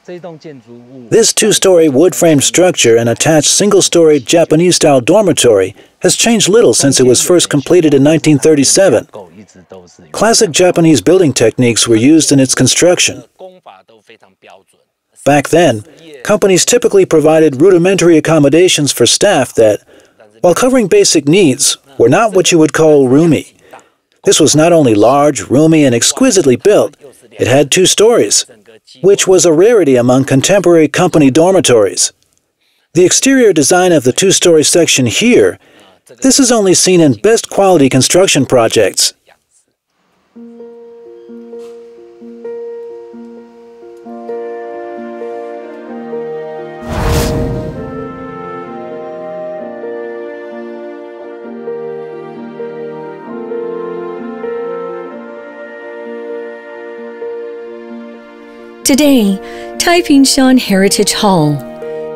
This two-story wood-framed structure and attached single-story Japanese-style dormitory has changed little since it was first completed in 1937. Classic Japanese building techniques were used in its construction. Back then, companies typically provided rudimentary accommodations for staff that, while covering basic needs, were not what you would call roomy. This was not only large, roomy, and exquisitely built, it had 2 stories, which was a rarity among contemporary company dormitories. The exterior design of the 2-story section here, this is only seen in best quality construction projects. Today, Taiping-shan Heritage Hall,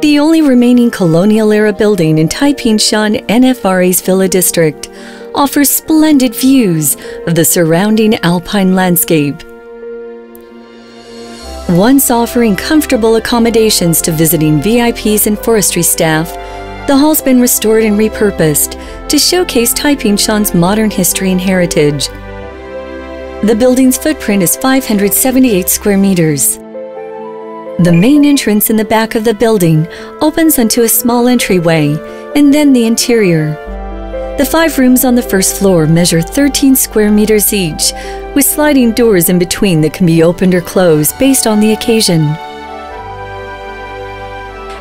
the only remaining colonial-era building in Taiping-shan NFRA's Villa District, offers splendid views of the surrounding alpine landscape. Once offering comfortable accommodations to visiting VIPs and forestry staff, the hall's been restored and repurposed to showcase Taiping-shan's modern history and heritage. The building's footprint is 578 square meters. The main entrance in the back of the building opens onto a small entryway, and then the interior. The 5 rooms on the first floor measure 13 square meters each, with sliding doors in between that can be opened or closed based on the occasion.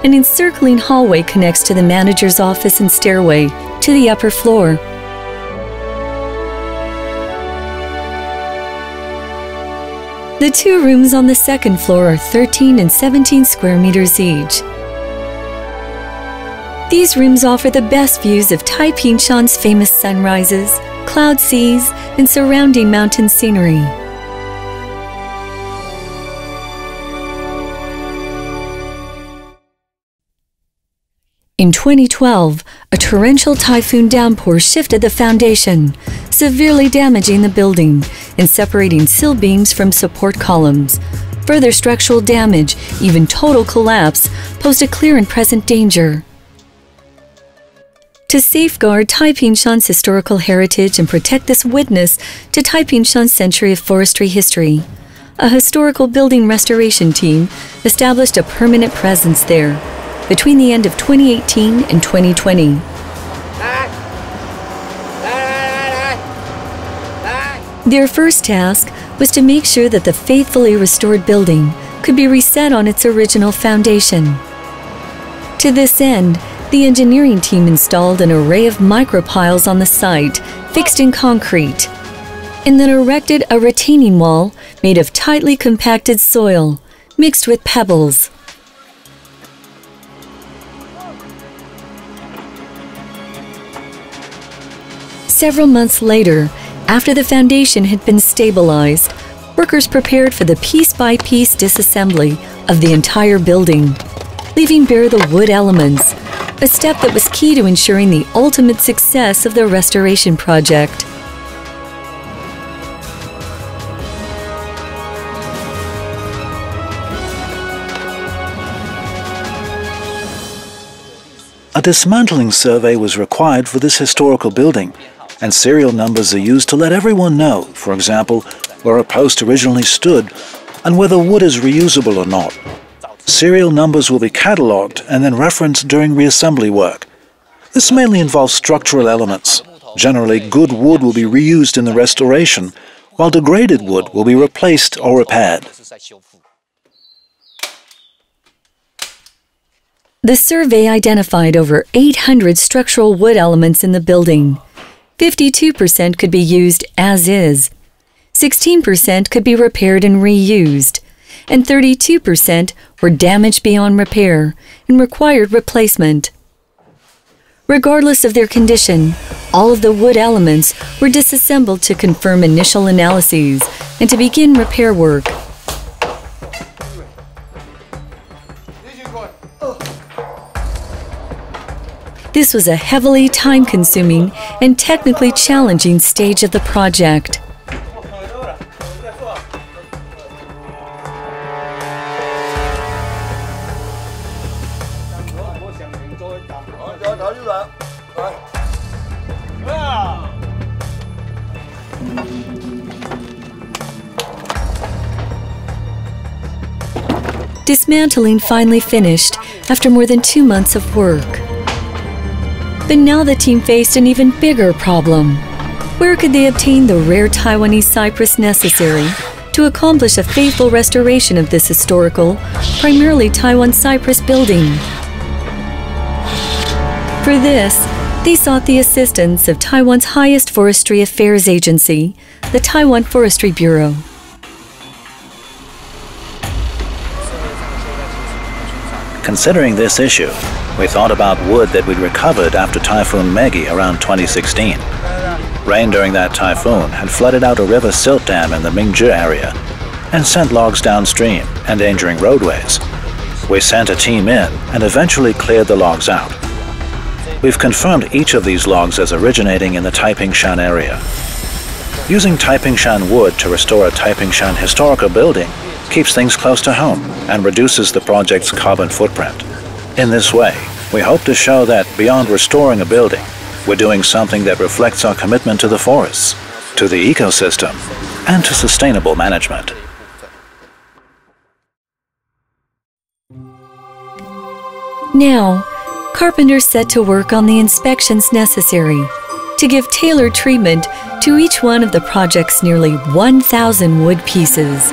An encircling hallway connects to the manager's office and stairway to the upper floor. The 2 rooms on the second floor are 13 and 17 square meters each. These rooms offer the best views of Taiping-shan's famous sunrises, cloud seas, and surrounding mountain scenery. In 2012, a torrential typhoon downpour shifted the foundation, severely damaging the building and separating sill beams from support columns. Further structural damage, even total collapse, posed a clear and present danger. To safeguard Taiping-shan's historical heritage and protect this witness to Taiping-shan's century of forestry history, a historical building restoration team established a permanent presence there between the end of 2018 and 2020. Their first task was to make sure that the faithfully restored building could be reset on its original foundation. To this end, the engineering team installed an array of micropiles on the site, fixed in concrete, and then erected a retaining wall made of tightly compacted soil, mixed with pebbles. Several months later, after the foundation had been stabilized, workers prepared for the piece-by-piece disassembly of the entire building, leaving bare the wood elements, a step that was key to ensuring the ultimate success of the restoration project. A dismantling survey was required for this historical building, and serial numbers are used to let everyone know, for example, where a post originally stood and whether wood is reusable or not. Serial numbers will be catalogued and then referenced during reassembly work. This mainly involves structural elements. Generally, good wood will be reused in the restoration, while degraded wood will be replaced or repaired. The survey identified over 800 structural wood elements in the building. 52% could be used as is, 16% could be repaired and reused, and 32% were damaged beyond repair and required replacement. Regardless of their condition, all of the wood elements were disassembled to confirm initial analyses and to begin repair work. This was a heavily time-consuming and technically challenging stage of the project. dismantling finally finished after more than 2 months of work. But now the team faced an even bigger problem. Where could they obtain the rare Taiwanese cypress necessary to accomplish a faithful restoration of this historical, primarily Taiwan cypress building? For this, they sought the assistance of Taiwan's highest forestry affairs agency, the Taiwan Forestry Bureau. Considering this issue, we thought about wood that we'd recovered after Typhoon Megi around 2016. Rain during that typhoon had flooded out a river silt dam in the Mingzhi area and sent logs downstream, endangering roadways. We sent a team in and eventually cleared the logs out. We've confirmed each of these logs as originating in the Taipingshan area. Using Taipingshan wood to restore a Taipingshan historical building keeps things close to home and reduces the project's carbon footprint. In this way, we hope to show that beyond restoring a building, we're doing something that reflects our commitment to the forests, to the ecosystem, and to sustainable management. Now, carpenters set to work on the inspections necessary to give tailored treatment to each one of the project's nearly 1,000 wood pieces.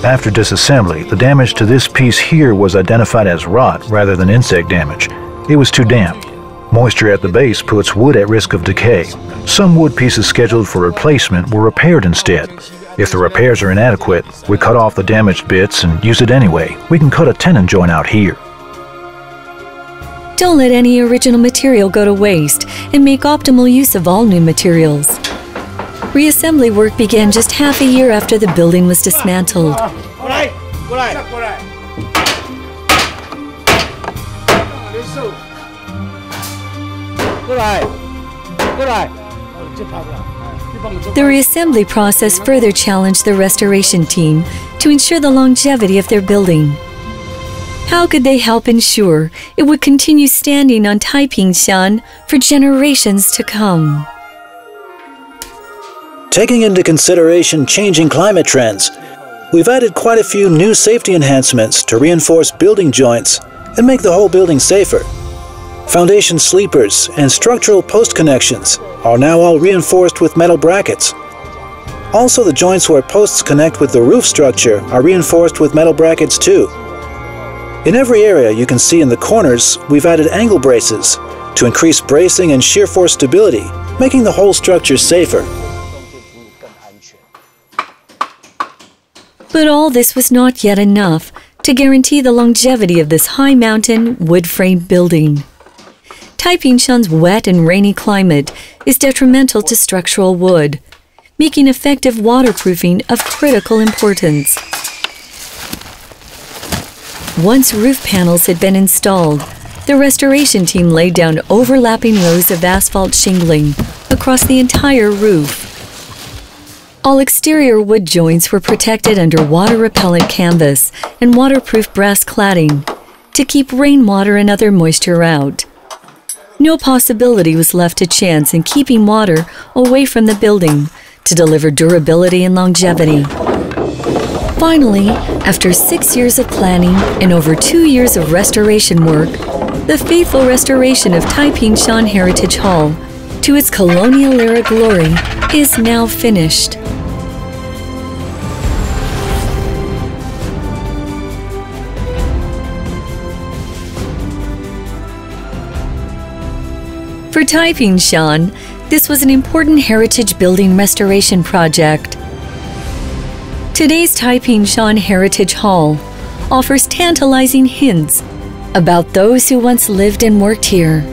After disassembly, the damage to this piece here was identified as rot rather than insect damage. It was too damp. Moisture at the base puts wood at risk of decay. Some wood pieces scheduled for replacement were repaired instead. If the repairs are inadequate, we cut off the damaged bits and use it anyway. We can cut a tenon joint out here. Don't let any original material go to waste and make optimal use of all new materials. Reassembly work began just half a year after the building was dismantled. The reassembly process further challenged the restoration team to ensure the longevity of their building. How could they help ensure it would continue standing on Taipingshan for generations to come? Taking into consideration changing climate trends, we've added quite a few new safety enhancements to reinforce building joints and make the whole building safer. Foundation sleepers and structural post connections are now all reinforced with metal brackets. Also, the joints where posts connect with the roof structure are reinforced with metal brackets too. In every area you can see in the corners, we've added angle braces to increase bracing and shear force stability, making the whole structure safer. But all this was not yet enough to guarantee the longevity of this high-mountain, wood-framed building. Taipingshan's wet and rainy climate is detrimental to structural wood, making effective waterproofing of critical importance. Once roof panels had been installed, the restoration team laid down overlapping rows of asphalt shingling across the entire roof. All exterior wood joints were protected under water-repellent canvas and waterproof brass cladding to keep rainwater and other moisture out. No possibility was left to chance in keeping water away from the building to deliver durability and longevity. Finally, after 6 years of planning and over 2 years of restoration work, the faithful restoration of Taipingshan Heritage Hall to its colonial-era glory is now finished. For Taipingshan, this was an important heritage building restoration project. Today's Taipingshan Heritage Hall offers tantalizing hints about those who once lived and worked here.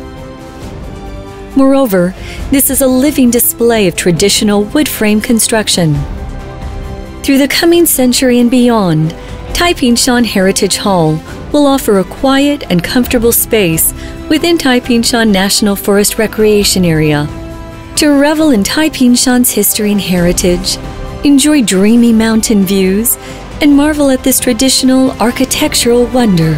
Moreover, this is a living display of traditional wood frame construction. Through the coming century and beyond, Taipingshan Heritage Hall will offer a quiet and comfortable space within Taipingshan National Forest Recreation Area to revel in Taipingshan's history and heritage, enjoy dreamy mountain views, and marvel at this traditional architectural wonder.